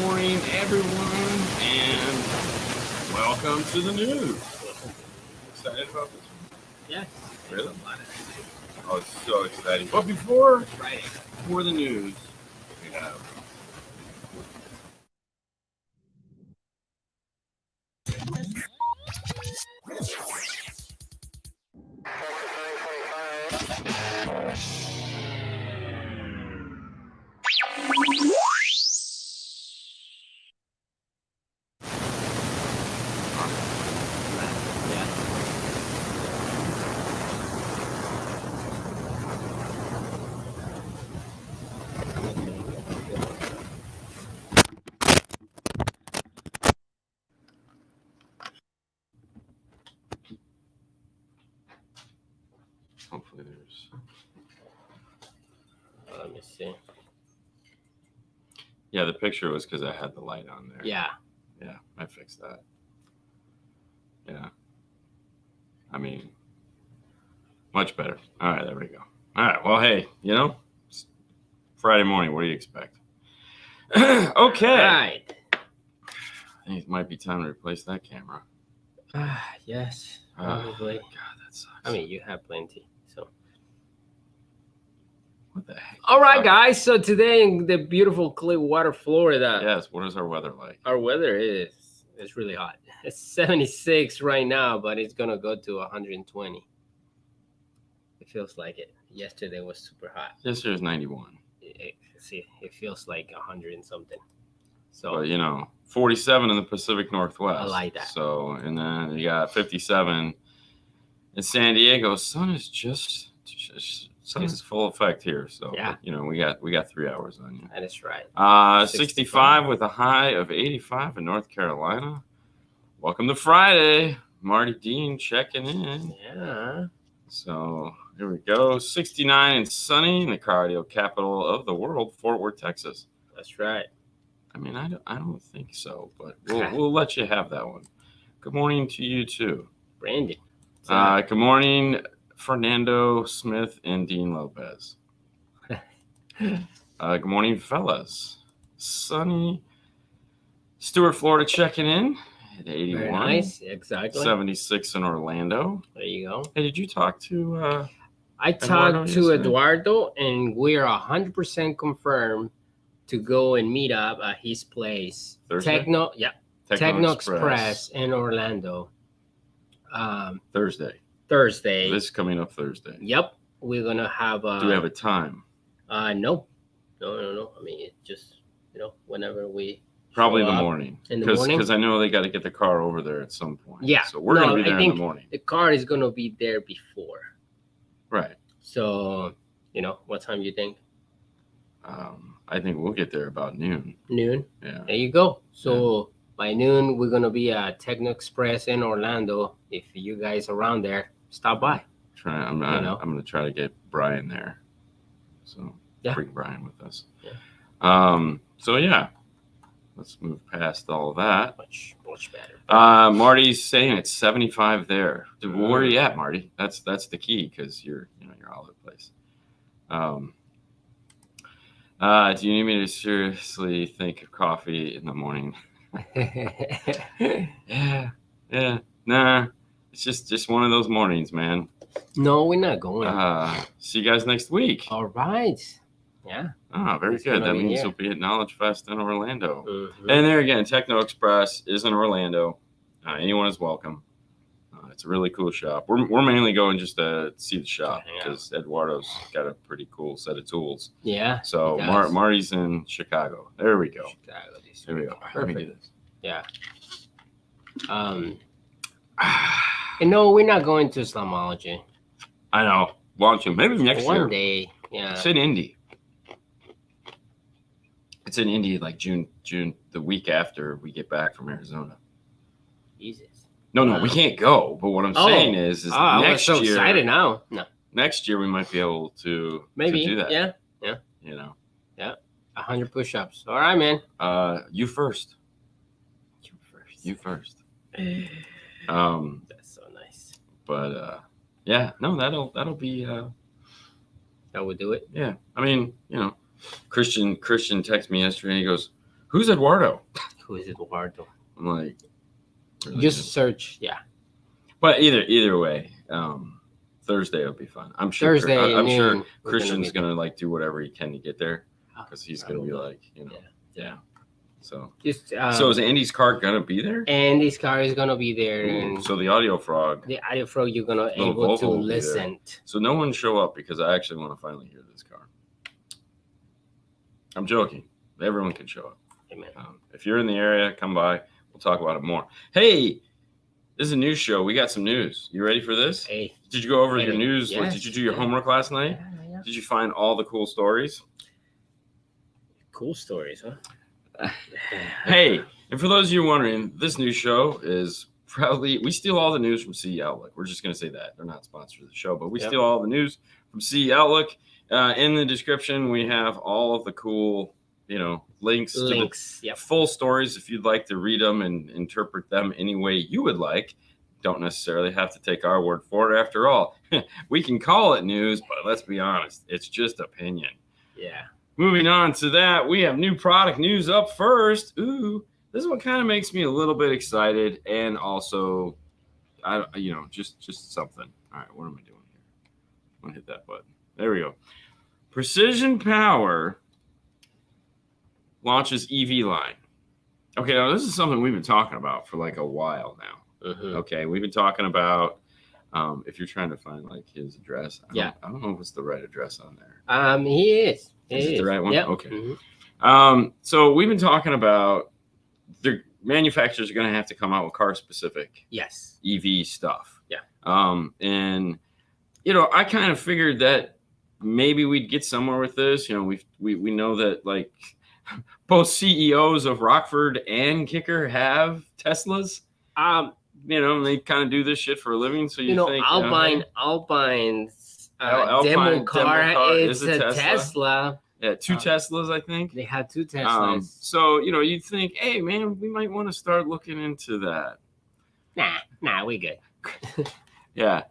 morning, everyone, and welcome to the news. Excited about this one? Yeah. Really? Oh, it's so exciting. But before the news, we have hopefully there's. Let me see. Yeah, the picture was because I had the light on there. Yeah. Yeah, I fixed that. Yeah. I mean, much better. All right, there we go. All right, well, hey, it's Friday morning. What do you expect? Okay. All right. I think it might be time to replace that camera. Yes, probably. God, that sucks. I mean, you have plenty. So. What the heck? All right, guys. So today in the beautiful Clearwater, Florida. Yes. What is our weather like? Our weather it's really hot. It's 76 right now, but it's gonna go to 120. It feels like it. Yesterday was super hot. Yesterday was 91. It feels like 100 and something. So, but 47 in the Pacific Northwest. I like that. So, and then you got 57 in San Diego. Sun is just full effect here. So, yeah. we got 3 hours on you. That is right. 65 with a high of 85 in North Carolina. Welcome to Friday. Marty Dean checking in. Yeah. So here we go. 69 and sunny in the cardio capital of the world, Fort Worth, Texas. That's right. I mean, I don't think so, but we'll let you have that one. Good morning to you too, Brandon. Good morning, Fernando, Smith, and Dean Lopez. Good morning, fellas. Sunny Stuart, Florida, checking in at 81. Very nice. Exactly. 76 in Orlando. There you go. Hey, did you talk to? I talked to Eduardo, and we are 100% confirmed to go and meet up at his place. Thursday? Techno Express in Orlando. Thursday. This coming up Thursday. Yep. We're gonna have Do we have a time? No. I mean, it just whenever we probably the morning. In the morning? Because I know they got to get the car over there at some point. Yeah. So we're gonna be there in the morning. The car is gonna be there before. Right. So, what time do you think? I think we'll get there about noon. Noon? Yeah. There you go. So by noon, we're going to be at Techno Express in Orlando. If you guys are around there, stop by. I'm going to try to get Brian there. So bring Brian with us. Yeah. So yeah, let's move past all that. Much better. Marty's saying it's 75 there. Where are you at, Marty? That's the key, because you're all over the place. Do you need me to seriously think of coffee in the morning? Yeah. Nah, it's just one of those mornings, man. No, we're not going. See you guys next week. All right. Yeah. Very good. That means you'll be at Knowledge Fest in Orlando. Mm-hmm. And there again, Techno Express is in Orlando. Anyone is welcome. It's a really cool shop. We're mainly going just to see the shop because Eduardo's got a pretty cool set of tools. Yeah. So Marty's in Chicago. There we go. There we go. Perfect. Let me do this. Yeah. No, we're not going to Islamology. I know. Want to? Maybe next year. One day. Yeah. It's in Indy. It's in Indy like June, the week after we get back from Arizona. Jesus. No, we can't go. But what I'm saying is next I'm so year. Excited now. No. Next year we might be able to do that. Yeah. Yeah. 100 push-ups. All right, man. You first. You first. That's so nice. But that'll be. That would do it. Yeah, I mean, Christian texted me yesterday. And he goes, Who's Eduardo? Who is Eduardo? I'm like, really just search, yeah. But either way, Thursday will be fun. I'm sure. Thursday, I'm sure Christian's gonna like do whatever he can to get there because he's gonna be like, yeah. So so is Andy's car gonna be there? Andy's car is gonna be there. Ooh, so the Audio Frog. The Audio Frog, you're gonna able to listen. So no one show up because I actually want to finally hear this car. I'm joking. Everyone can show up. Amen. If you're in the area, come by. We'll talk about it more. Hey, this is a news show. We got some news. You ready for this? Hey. Did you go over your news? Yes. Did you do your homework last night? Yeah. Did you find all the cool stories? Cool stories, huh? Hey, and for those of you wondering, this news show is probably, we steal all the news from CE Outlook. We're just going to say that. They're not sponsored of the show, but we steal all the news from CE Outlook. In the description, we have all of the cool, links to the full stories if you'd like to read them and interpret them any way you would like. Don't necessarily have to take our word for it. After all, we can call it news, but let's be honest, it's just opinion. Yeah. Moving on to that, we have new product news up first. Ooh, this is what kind of makes me a little bit excited, and also, just something. All right, what am I doing here? I'm gonna hit that button. There we go. Precision Power launches EV line. Okay, now this is something we've been talking about for like a while now. Okay, we've been talking about. If you're trying to find like his address, I don't know if it's the right address on there. He is. Is it the right one? Yep. Okay. So we've been talking about the manufacturers are going to have to come out with car specific EV stuff. Yeah. And I kind of figured that maybe we'd get somewhere with this. We know that like both CEOs of Rockford and Kicker have Teslas. They kind of do this shit for a living. So you think Alpine's demo car is a Tesla. Yeah, two Teslas, I think. They had two Teslas. So, you'd think, hey, man, we might want to start looking into that. Nah, we good. Yeah.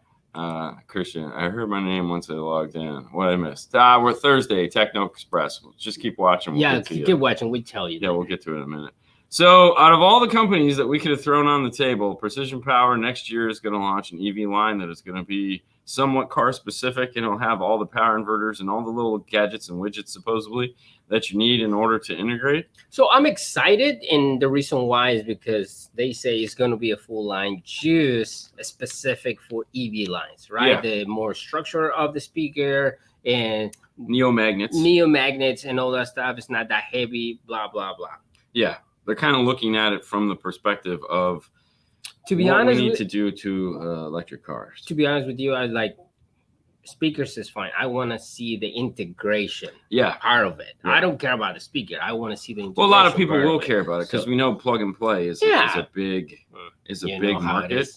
Christian, I heard my name once I logged in. What I missed? We're Thursday, Techno Express. We'll just keep watching. Keep watching. We tell you. Yeah, we'll get to it in a minute. So out of all the companies that we could have thrown on the table, Precision Power next year is going to launch an EV line that is going to be somewhat car specific, and it'll have all the power inverters and all the little gadgets and widgets supposedly that you need in order to integrate. So I'm excited, and the reason why is because they say it's going to be a full line just specific for EV lines, right? Yeah. The more structure of the speaker and neomagnets and all that stuff. It's not that heavy, blah, blah, blah. Yeah. They're kind of looking at it from the perspective of what we need to do to electric cars. To be honest with you, I like speakers is fine. I want to see the integration part of it. Yeah. I don't care about the speaker. I want to see the integration. Well, a lot of people will care about it because we know plug and play is a big market.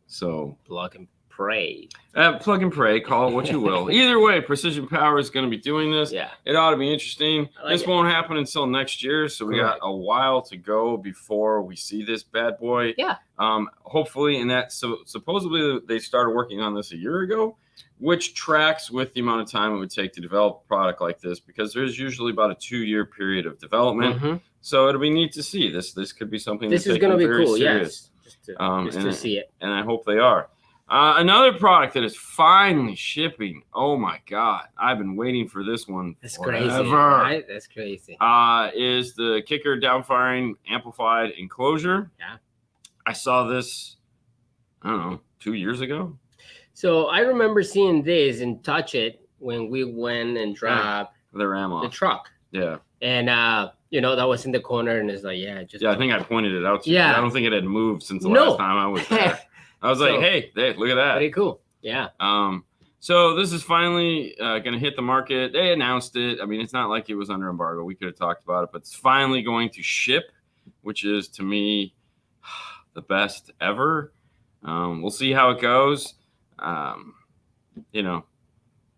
So plug and pray. Plug and pray, call it what you will. Either way, Precision Power is going to be doing this. Yeah. It ought to be interesting. This won't happen until next year, so we got a while to go before we see this bad boy. Yeah. Hopefully, supposedly they started working on this a year ago, which tracks with the amount of time it would take to develop a product like this, because there's usually about a 2-year period of development. So it'll be neat to see. This could be something. This is going to be cool. Serious. Yes. Just to see it. And I hope they are. Another product that is finally shipping. Oh my God. I've been waiting for this one. That's crazy. Right? That's crazy. Is the Kicker downfiring amplified enclosure. Yeah. I saw this, I don't know, 2 years ago. So I remember seeing this and touch it when we went and dropped the ram off the truck. Yeah. And that was in the corner, and it's like, I think I pointed it out to you. Yeah. I don't think it had moved since the last time I was there. I was like, hey, look at that. Pretty cool. Yeah. So this is finally going to hit the market. They announced it. I mean, it's not like it was under embargo. We could have talked about it, but it's finally going to ship, which is, to me, the best ever. We'll see how it goes.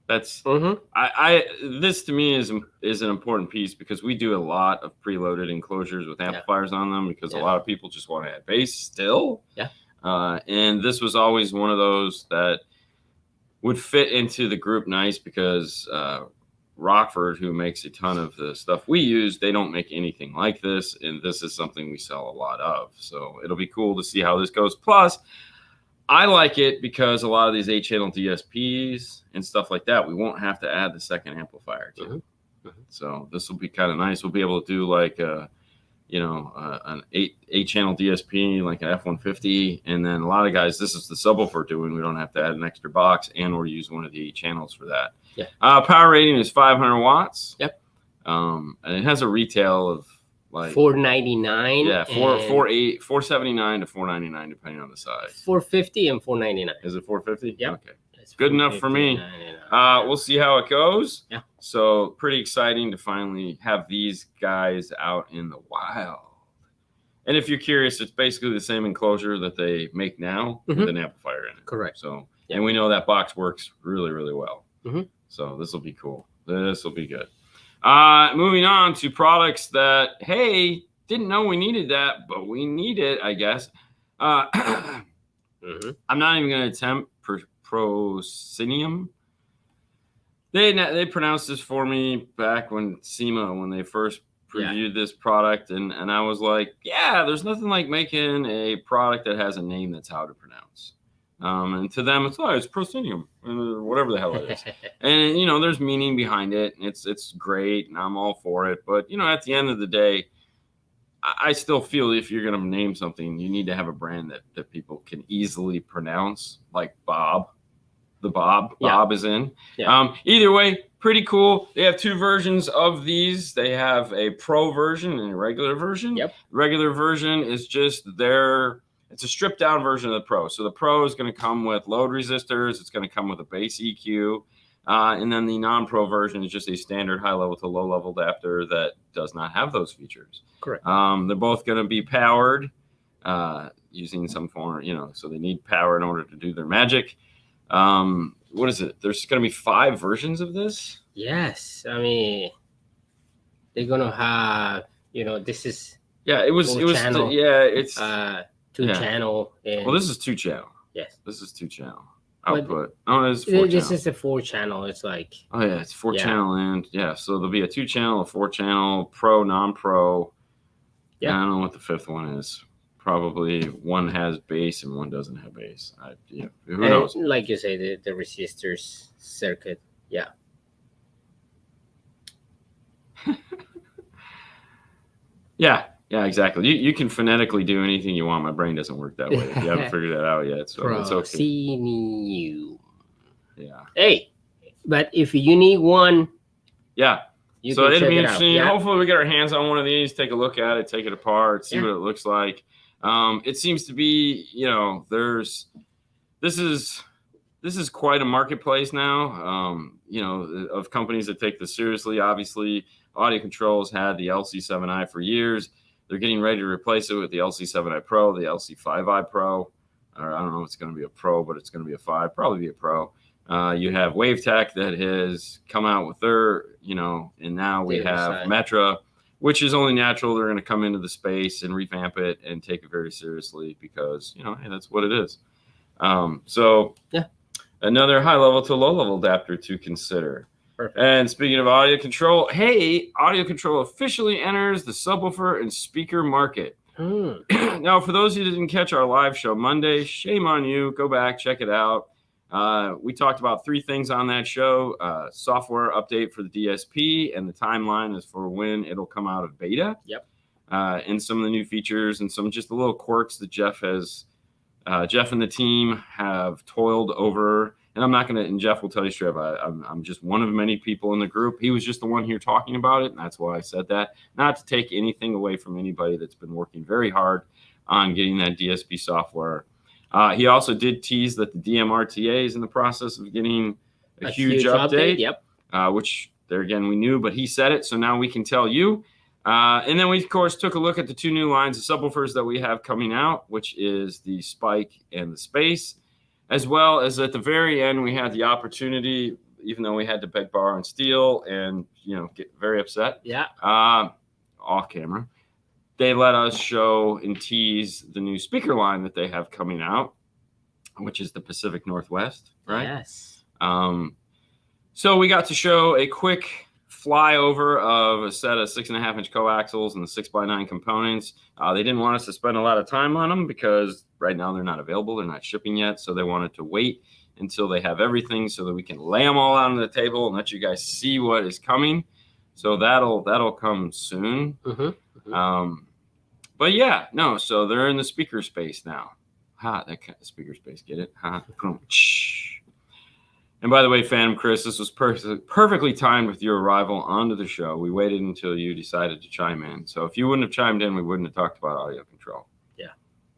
That's this to me is an important piece, because we do a lot of preloaded enclosures with amplifiers on them, because a lot of people just want to add bass still. Yeah. And this was always one of those that would fit into the group nice, because Rockford, who makes a ton of the stuff we use, they don't make anything like this, and this is something we sell a lot of. So it'll be cool to see how this goes. Plus, I like it because a lot of these 8-channel DSPs and stuff like that, we won't have to add the second amplifier to. Mm-hmm. So this will be kind of nice. We'll be able to do like an 8-channel DSP, like an F-150, and then a lot of guys, this is the subwoofer doing. We don't have to add an extra box or use one of the 8 channels for that. Yeah. Power rating is 500 watts. Yep. And it has a retail of like $499. Yeah, 479 to 499 depending on the size. 450 and 499. Is it 450? Yeah. Okay. It's good enough for me. We'll see how it goes. Yeah. So pretty exciting to finally have these guys out in the wild. And if you're curious, it's basically the same enclosure that they make now with an amplifier in it. Correct. So, and we know that box works really, really well. Mm-hmm. So this will be cool. This will be good. Moving on to products that, hey, didn't know we needed that, but we need it, I guess. I'm not even going to attempt Proscenium. They pronounced this for me back when SEMA, when they first previewed this product, and I was like, yeah, there's nothing like making a product that has a name that's how to pronounce. And to them, it's Proscenium, or whatever the hell it is. And, there's meaning behind it. And it's great, and I'm all for it. But, at the end of the day, I still feel if you're going to name something, you need to have a brand that people can easily pronounce, like Bob. The Bob is in. Yeah. Either way, pretty cool. They have 2 versions of these. They have a Pro version and a regular version. Yep. Regular version is just it's a stripped down version of the Pro. So the Pro is going to come with load resistors. It's going to come with a bass EQ. And then the non-Pro version is just a standard high level to low level adapter that does not have those features. Correct. They're both going to be powered using some form, so they need power in order to do their magic. What is it? There's going to be 5 versions of this? Yes. I mean, they're going to have, this is. Yeah, it was channel, it's 2-channel. Well, this is 2-channel. Yes. This is 2-channel output. It's 4-channel. This is a 4-channel. It's like. Oh, yeah, it's 4-channel and so there'll be a 2-channel, a 4-channel, Pro, non-Pro. Yeah. I don't know what the 5th one is. Probably one has bass and one doesn't have bass. Who knows? Like you say, the resistors circuit. Yeah. Yeah, exactly. You can phonetically do anything you want. My brain doesn't work that way. If you haven't figured that out yet, so it's okay. Yeah. Hey, but if you need one, so it'll be interesting. Hopefully, we get our hands on one of these, take a look at it, take it apart, see what it looks like. It seems to be, this is quite a marketplace now, of companies that take this seriously. Obviously, Audio Control's had the LC7i for years. They're getting ready to replace it with the LC7i Pro, the LC5i Pro. Or I don't know if it's going to be a Pro, but it's going to be a 5, probably be a Pro. You have WaveTech that has come out with their, and now we have Metra, which is only natural. They're going to come into the space and revamp it and take it very seriously because, hey, that's what it is. Another high level to low level adapter to consider. Perfect. And speaking of Audio Control, hey, Audio Control officially enters the subwoofer and speaker market. Now, for those who didn't catch our live show Monday, shame on you. Go back, check it out. We talked about 3 things on that show. Software update for the DSP, and the timeline is for when it'll come out of beta. Yep. And some of the new features and some just the little quirks that Jeff and the team have toiled over. And I'm not going to, and Jeff will tell you straight up, I'm just one of many people in the group. He was just the one here talking about it, and that's why I said that. Not to take anything away from anybody that's been working very hard on getting that DSP software. He also did tease that the DMRTA is in the process of getting a huge update. Yep. Which, there again, we knew, but he said it, so now we can tell you. And then we, of course, took a look at the 2 new lines of subwoofers that we have coming out, which is the Spike and the Space, as well as at the very end, we had the opportunity, even though we had to beg, borrow, and steal and, get very upset. Yeah. Off camera. They let us show and tease the new speaker line that they have coming out, which is the Pacific Northwest, right? Yes. So we got to show a quick flyover of a set of 6.5-inch coaxials and the 6x9 components. They didn't want us to spend a lot of time on them because right now they're not available. They're not shipping yet. So they wanted to wait until they have everything so that we can lay them all out on the table and let you guys see what is coming. So that'll come soon. But yeah, no, so they're in the speaker space now. That kind of speaker space, get it? And by the way, Phantom Chris, this was perfectly timed with your arrival onto the show. We waited until you decided to chime in. So if you wouldn't have chimed in, we wouldn't have talked about audio control. Yeah.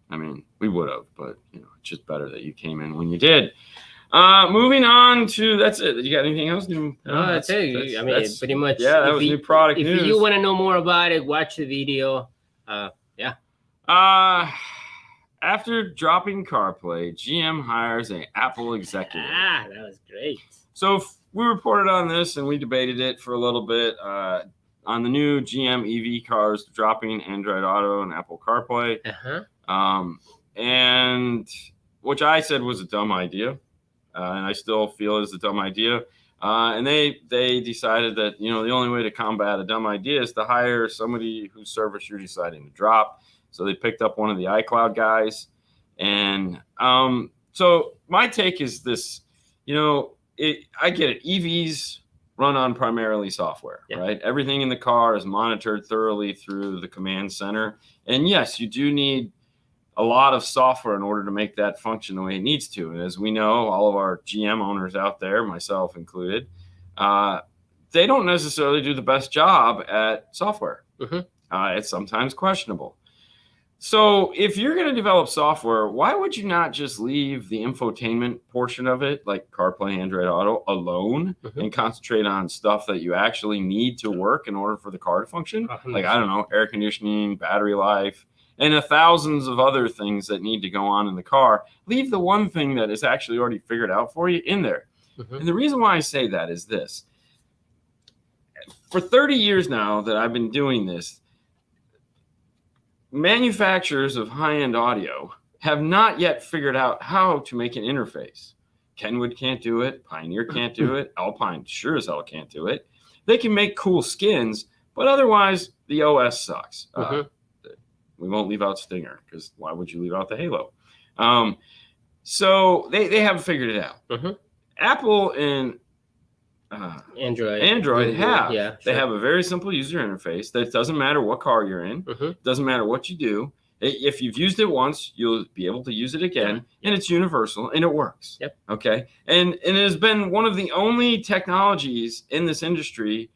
I mean, we would have, but it's just better that you came in when you did. Moving on to, that's it. You got anything else? No, that's it. I mean, pretty much. Yeah, that was new product news. If you want to know more about it, watch the video. Yeah. After dropping CarPlay, GM hires an Apple executive. That was great. So we reported on this and we debated it for a little bit on the new GM EV cars dropping Android Auto and Apple CarPlay. And which I said was a dumb idea. And I still feel is a dumb idea. And they decided that, the only way to combat a dumb idea is to hire somebody whose service you're deciding to drop. So they picked up one of the iCloud guys. And so my take is this, I get it. EVs run on primarily software, right? Everything in the car is monitored thoroughly through the command center. And yes, you do need a lot of software in order to make that function the way it needs to. And as we know, all of our GM owners out there, myself included, they don't necessarily do the best job at software. It's sometimes questionable. So if you're going to develop software, why would you not just leave the infotainment portion of it, like CarPlay, Android Auto, alone and concentrate on stuff that you actually need to work in order for the car to function? Like, I don't know, air conditioning, battery life, and thousands of other things that need to go on in the car. Leave the one thing that is actually already figured out for you in there. And the reason why I say that is this. For 30 years now that I've been doing this, manufacturers of high-end audio have not yet figured out how to make an interface. Kenwood can't do it. Pioneer can't do it. Alpine sure as hell can't do it. They can make cool skins, but otherwise the OS sucks. We won't leave out Stinger because why would you leave out the Halo? So they haven't figured it out. Apple and Android have. They have a very simple user interface that doesn't matter what car you're in. Doesn't matter what you do. If you've used it once, you'll be able to use it again, and it's universal and it works. Okay. And it has been one of the only technologies in this industry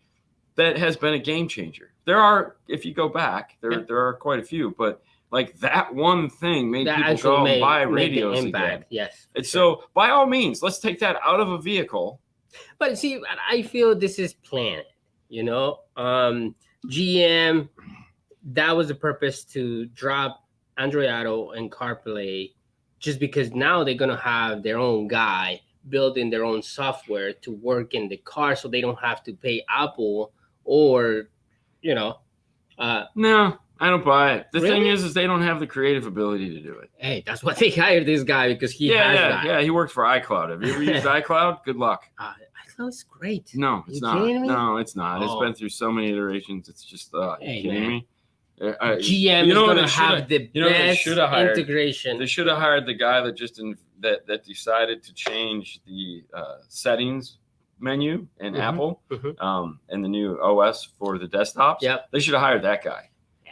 that has been a game changer. There are, if you go back, there are quite a few, but like that one thing made people go and buy radios again. So by all means, let's take that out of a vehicle. But see, I feel this is planned, GM, that was the purpose to drop Android Auto and CarPlay just because now they're going to have their own guy building their own software to work in the car so they don't have to pay Apple or, No, I don't buy it. The thing is they don't have the creative ability to do it. Hey, that's why they hired this guy because he has that. Yeah, he worked for iCloud. Have you ever used iCloud? Good luck. iCloud's great. No, it's not. No, it's not. It's been through so many iterations. It's just, you kidding me? GM is going to have the best integration. They should have hired the guy that that decided to change the settings menu in Apple and the new OS for the desktops. They should have hired that guy.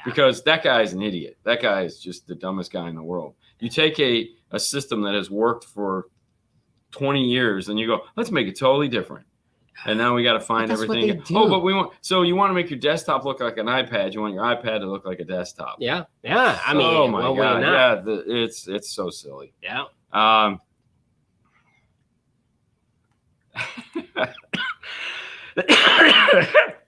Because that guy is an idiot. That guy is just the dumbest guy in the world. You take a system that has worked for 20 years and you go, let's make it totally different. And now we got to find everything. But we want, so you want to make your desktop look like an iPad. You want your iPad to look like a desktop. Yeah. I mean, oh my God. It's so silly. There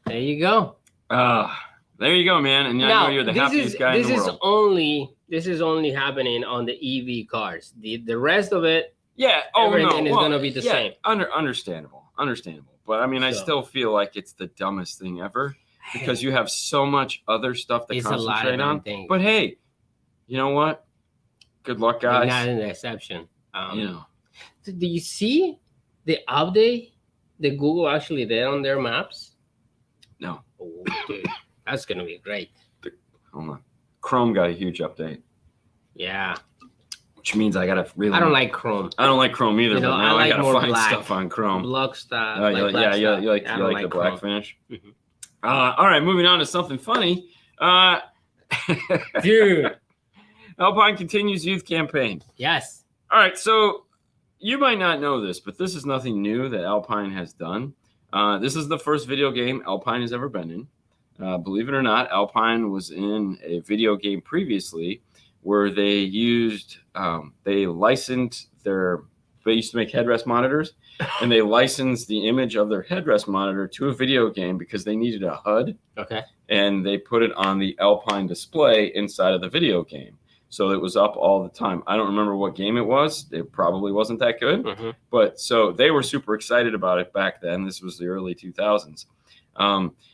you go. There you go, man. And now, I know you're the happiest guy in the world. This is only happening on the EV cars. The rest of it, everything is going to be the same. Understandable. But I mean, I still feel like it's the dumbest thing ever because you have so much other stuff to concentrate on. But hey, you know what? Good luck, guys. Not an exception. Do you see the update that Google actually did on their maps? Oh, dude, that's gonna be great. Hold on. Chrome got a huge update. Yeah. Which means I gotta really. I don't like Chrome. I don't like Chrome either. You know, but now I I like gotta more find black. stuff on Chrome. Black stuff. Oh, you like the black Chrome. finish. Mm-hmm. All right, moving on to something funny. Dude, Alpine continues youth campaign. yes. All right, so you might not know this, but this is nothing new that Alpine has done. This is the first video game Alpine has ever been in. Believe it or not, Alpine was in a video game previously where they used, they licensed they used to make headrest monitors, and they licensed the image of their headrest monitor to a video game because they needed a HUD. Okay. And they put it on the Alpine display inside of the video game. So it was up all the time. I don't remember what game it was. It probably wasn't that good. Mm-hmm. But so they were super excited about it back then. This was the early 2000s.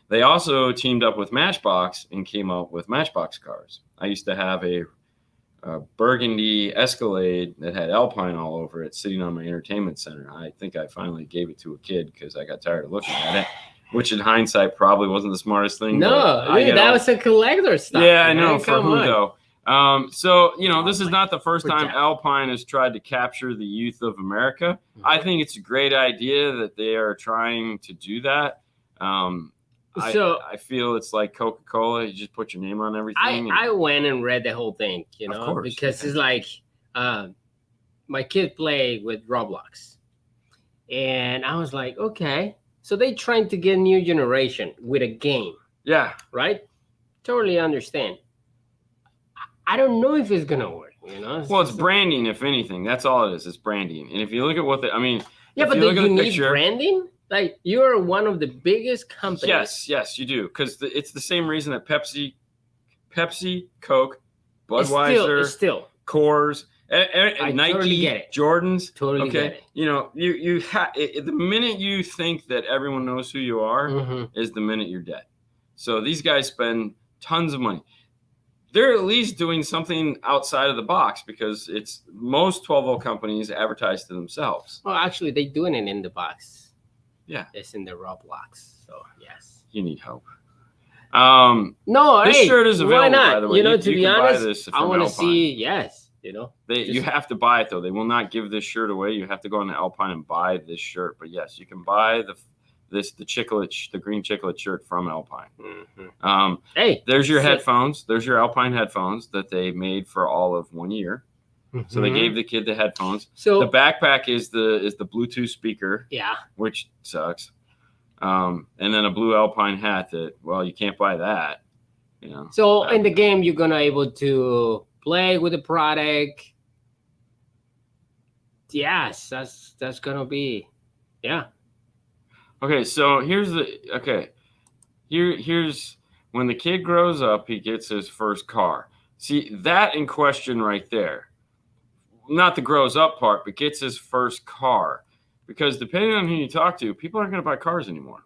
They also teamed up with Matchbox and came out with Matchbox cars. I used to have a burgundy Escalade that had Alpine all over it sitting on my entertainment center. I think I finally gave it to a kid because I got tired of looking at it, which in hindsight probably wasn't the smartest thing. No, that was a collector stuff. Yeah, I know. For who though? So, this is not the first time Alpine has tried to capture the youth of America. Mm-hmm. I think it's a great idea that they are trying to do that. I feel it's like Coca-Cola. You just put your name on everything. I went and read the whole thing, of course, because it's like my kid played with Roblox. And I was like, okay. So they trying to get a new generation with a game. Yeah. Right? Totally understand. I don't know if it's going to work, Well, it's branding, if anything. That's all it is. It's branding. And if you look at what yeah, but do you need branding? Like, you're one of the biggest companies. Yes, you do. Because it's the same reason that Pepsi, Coke, Budweiser, still. Coors, Nike, totally get it. Jordans. Totally get it. You the minute you think that everyone knows who you are mm-hmm. is the minute you're dead. So these guys spend tons of money. They're at least doing something outside of the box because it's most 12-volt companies advertise to themselves. Well, actually, they're doing it in the box. Yeah. It's in the Roblox. So, yes. You need help. No, this shirt is available, why not? by the way. To be honest, I want to see, yes. You have to buy it, though. They will not give this shirt away. You have to go on to Alpine and buy this shirt. But, yes, you can buy the green chiclet shirt from Alpine. Mm-hmm. Hey, there's your headphones. There's your Alpine headphones that they made for all of 1 year. Mm-hmm. So they gave the kid the headphones. So the backpack is the Bluetooth speaker. Yeah, which sucks. And then a blue Alpine hat that, well, you can't buy that. So in the game, you're gonna able to play with the product. Yes, that's gonna be, yeah. Okay, so here's when the kid grows up, he gets his first car. See, that in question right there. Not the grows up part, but gets his first car. Because depending on who you talk to, people aren't going to buy cars anymore.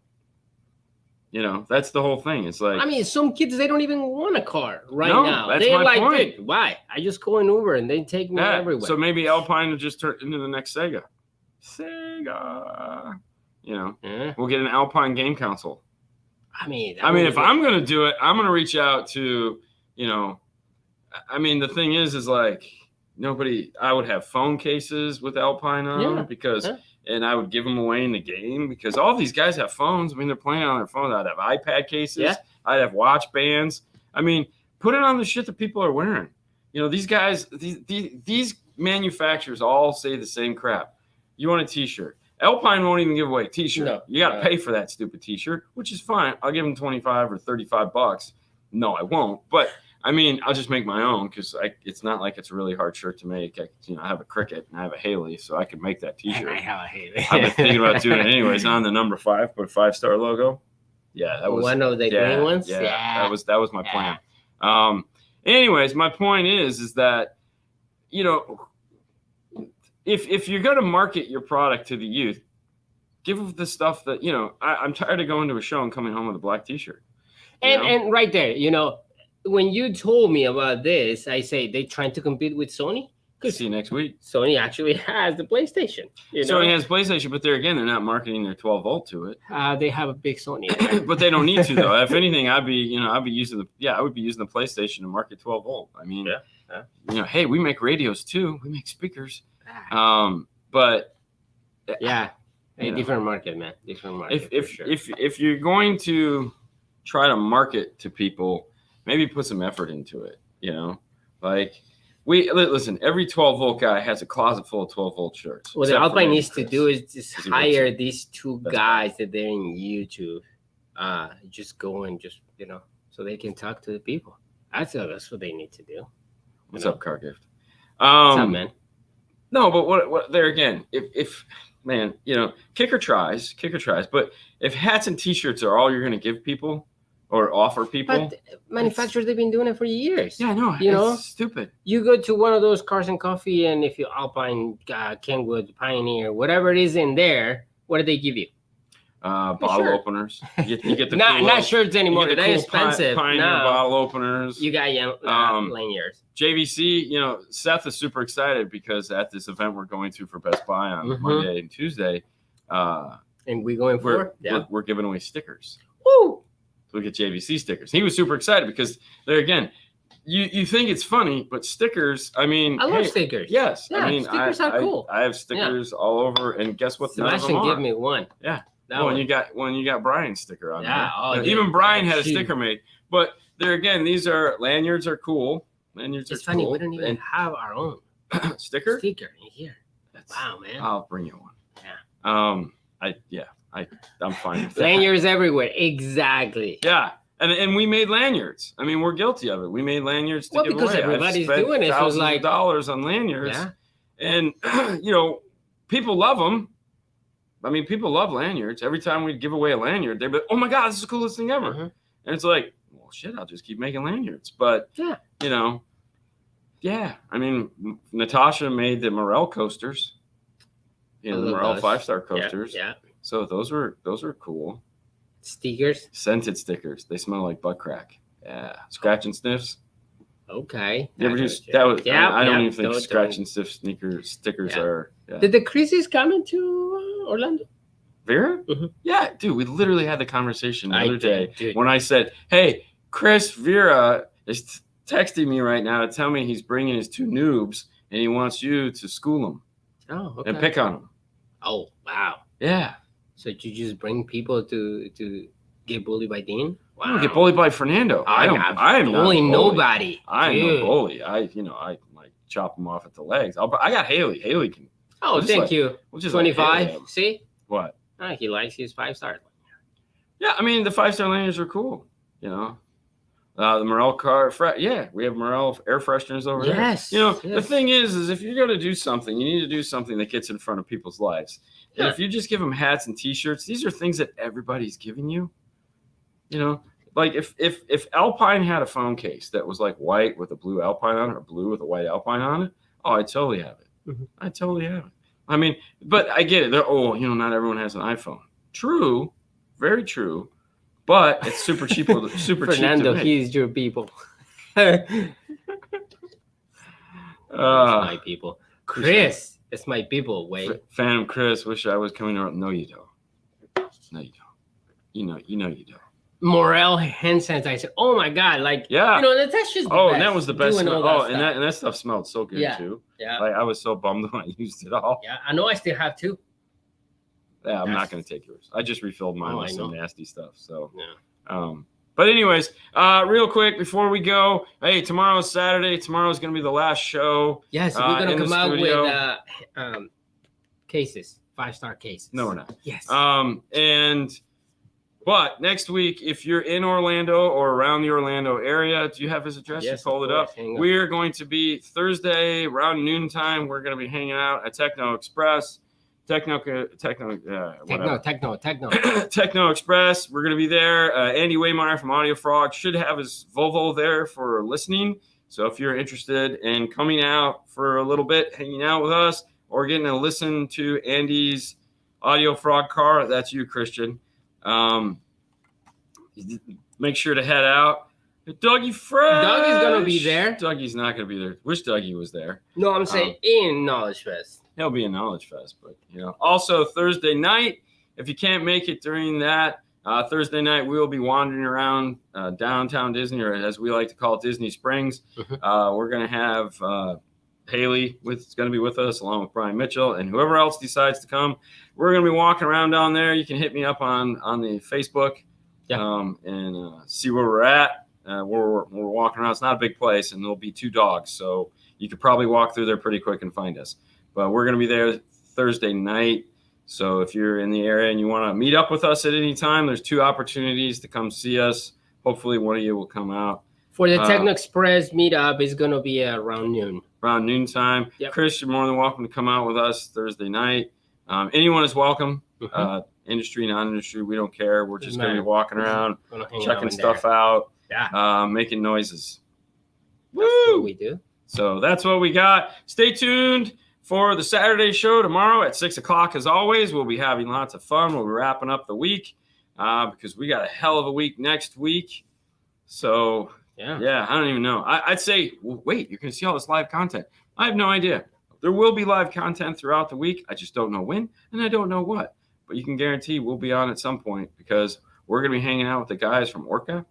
That's the whole thing. It's like, some kids, they don't even want a car now. That's They're my point. Dude, why? I just go in Uber and they take me everywhere. So maybe Alpine will just turn into the next Sega. We'll get an Alpine game console. If I'm going to do it, I'm going to reach out to, the thing is like I would have phone cases with Alpine on and I would give them away in the game because all these guys have phones. They're playing on their phones. I'd have iPad cases. Yeah. I'd have watch bands. Put it on the shit that people are wearing. These guys, these manufacturers all say the same crap. You want a t-shirt. Alpine won't even give away a t-shirt. No, you got to pay for that stupid t-shirt, which is fine. I'll give them $25 or $35. No, I won't. But I'll just make my own because it's not like it's a really hard shirt to make. I have a Cricket and I have a Haley, so I can make that t-shirt. I have a Haley. I've been thinking about doing it anyways. On the number 5, put a 5-star logo. Yeah, that was one of the green ones. Yeah, that was my plan. Anyways, my point is that if you're going to market your product to the youth, give them the stuff that I'm tired of going to a show and coming home with a black t-shirt. And right there, when you told me about this, I say they trying to compete with Sony. See you next week. Sony actually has the PlayStation. Sony has PlayStation, but they're not marketing their 12 volt to it. They have a big Sony, but they don't need to though. If anything, I would be using the PlayStation to market 12 volt. I mean, hey, we make radios too. We make speakers. But different market, man. Different market. If you're going to try to market to people, maybe put some effort into it. Like. Listen. Every 12 volt guy has a closet full of 12 volt shirts. What the Alpine needs to do is just hire these two guys that they're in YouTube. Just go and so they can talk to the people. That's what they need to do. What's up, Car Gift? What's up, man? No, but what there again? If man, kicker tries. But if hats and T-shirts are all you're going to give people. Or offer people. But manufacturers, they've been doing it for years. Yeah, I know. It's stupid. You go to one of those Cars and Coffee, and if you Alpine, Kenwood, Pioneer, whatever it is in there, what do they give you? Bottle openers. You get the not shirts anymore. They're cool expensive. Pioneer bottle openers. You got lanyards. JVC. Seth is super excited because at this event we're going to for Best Buy on Monday and Tuesday. And we're giving away stickers. Woo! Look at JVC stickers. He was super excited because there again, you think it's funny, but stickers. I mean, I love stickers. Yes, yeah, stickers are cool. I have stickers all over, and guess what? Sebastian give me one. Yeah, you got Brian's sticker on. Yeah, there. Even Brian had a sticker made. But there again, these are lanyards are cool. It's funny we don't even have our own sticker in here. Wow, man! I'll bring you one. Yeah. I'm fine with that. Lanyards everywhere. Exactly. Yeah. And we made lanyards. I mean, we're guilty of it. We made lanyards to give because away. Everybody's doing it. It was like dollars on lanyards. Yeah. And people love them. I mean, people love lanyards. Every time we give away a lanyard, they're like, "Oh my God, this is the coolest thing ever." And it's like, well, shit, I'll just keep making lanyards. But I mean, Natasha made the Morel coasters. The Morel 5-star coasters. Yeah. So those are cool. Stickers? Scented stickers. They smell like butt crack. Yeah. Scratch and sniffs. Okay. You ever that was I don't even think scratch and sniff stickers are. Yeah. Did the Chris's come into Orlando? Vera? Yeah, dude, we literally had the conversation the other day when I said, "Hey, Chris Vera is texting me right now to tell me he's bringing his two noobs and he wants you to school them and pick on them." Oh, wow. Yeah. So you just bring people to get bullied by Dean? Wow. I don't get bullied by Fernando. I am bullying nobody. I am a bully. I like chop them off at the legs. I got Haley. Haley can. Oh, thank you. 25. See what? He likes his 5-star. Yeah, I mean the 5-star lanyards are cool. The Morel car. We have Morel air fresheners over there. Yes. The thing is if you're going to do something, you need to do something that gets in front of people's lives. And if you just give them hats and T-shirts, these are things that everybody's giving you. Like if Alpine had a phone case that was like white with a blue Alpine on it or blue with a white Alpine on it, I totally have it. I totally have it. I mean, but I get it. Not everyone has an iPhone. True, very true. But it's super cheap. Fernando, he's your people. My people. Chris, it's my people. Wait. Phantom Chris, wish I was coming around. No, you don't. No, you don't. You don't. Morel hand sanitizer. Oh my God! That's just the best. And that was the best. And that stuff smelled so good too. Yeah. Like I was so bummed when I used it all. Yeah, I know. I still have two. Yeah, I'm not going to take yours. I just refilled mine with some nasty stuff. So, but anyways, real quick before we go, hey, tomorrow's Saturday. Tomorrow's going to be the last show. Yes, we're going to come out with cases, 5-star cases. No, we're not. Yes. But next week, if you're in Orlando or around the Orlando area, do you have his address? Yes, you pulled it up. We're going to be Thursday around noontime. We're going to be hanging out at Techno Express. Techno Express. We're going to be there. Andy Waymeyer from Audio Frog should have his Volvo there for listening. So if you're interested in coming out for a little bit, hanging out with us, or getting to listen to Andy's Audio Frog car, that's you, Christian. Make sure to head out. Dougie Fresh. Dougie's gonna be there. Dougie's not gonna be there. Wish Dougie was there. No, I'm saying in Knowledge Fest. He'll be in Knowledge Fest, but Also Thursday night, if you can't make it during that, Thursday night we will be wandering around downtown Disney, or as we like to call it, Disney Springs. We're gonna have Haley is going to be with us, along with Brian Mitchell, and whoever else decides to come. We're going to be walking around down there. You can hit me up on the Facebook, and see where we're at. We're walking around. It's not a big place, and there'll be 2 dogs, so you could probably walk through there pretty quick and find us. But we're going to be there Thursday night. So if you're in the area and you want to meet up with us at any time, there's 2 opportunities to come see us. Hopefully one of you will come out. For the Techno Express meetup, it's going to be around noon. Around noontime. Yep. Chris, you're more than welcome to come out with us Thursday night. Anyone is welcome. Industry, non-industry, we don't care. We're just going to be walking around, checking stuff out, making noises. That's what we do. So that's what we got. Stay tuned for the Saturday show tomorrow at 6 o'clock. As always, we'll be having lots of fun. We'll be wrapping up the week because we got a hell of a week next week. So... Yeah, I don't even know. I'd say, wait, you're going to see all this live content. I have no idea. There will be live content throughout the week. I just don't know when, and I don't know what. But you can guarantee we'll be on at some point because we're going to be hanging out with the guys from Orca.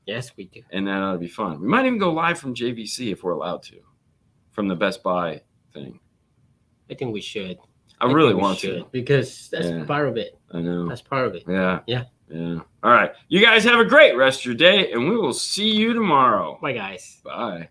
Yes, we do. And that ought to be fun. We might even go live from JVC if we're allowed to, from the Best Buy thing. I think we should. I really want to. Because that's part of it. I know. That's part of it. Yeah. All right. You guys have a great rest of your day, and we will see you tomorrow. Bye, guys. Bye.